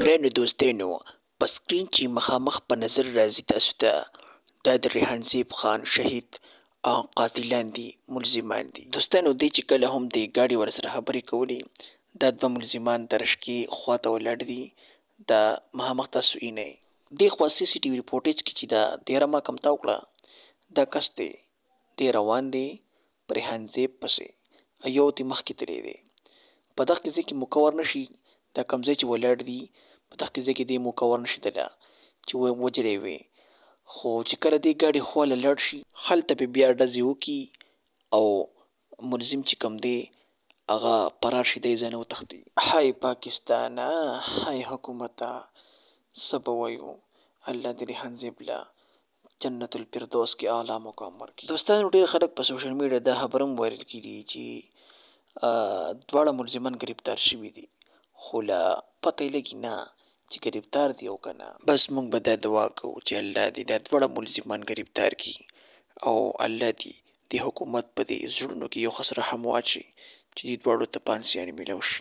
ګرانو دوستانو، په سکرین چې مخامخ په نظر راځي تاسو ته دا د ریحان زیب خان شهید قاتلان دي، ملزمان دي. دوستانو دی چې کله هم د ګاډي ورسره خبرې کولې، دا دوه ملزمان د رشکې خواته ولاړ دي. دا مخامخ تاسو وینئ. دې خوا سی سی ټي وي فوټیج کې چې دا دیره ما کم تاو کړه، دا کس دی، دی روان دی په ریحان زیب پسې، یو ترې مخکې تللی دی. په دغه ځای کې موقع ورنشي، دا کوم ځای چې ولاړ دي په دغه ځای کې دې موقع ورنشېدله چې وجلی وي. خو چې کله دې ګاډي خواله لاړ شي، هلته پې بیا ډزې وکړي او ملزم چې کوم دی هغه فرار شي، دی ځای نه وتښتي. های پاکستانه، های حکومته، څه به وایو؟ الله دې ریحان زیب له جنت الفردوس کې اعلی مقام ورکړي. دوستانو ډېر خلک په سوشل میډیا دا خبره هم وایرل کړي چې دواړه ملزمان ګرفتار شوي دي، خو لا پته یې لګي نه چې ګرفتار دي او که نه. بس موږ به دا دعا کوو چې الله دې دا دواړه ملزمان ګرفتار کړي او الله دې د حکومت په دې زړونو کې یو خس رحم واچوي چې دې دواړو ته پانسیانې میلاو شي.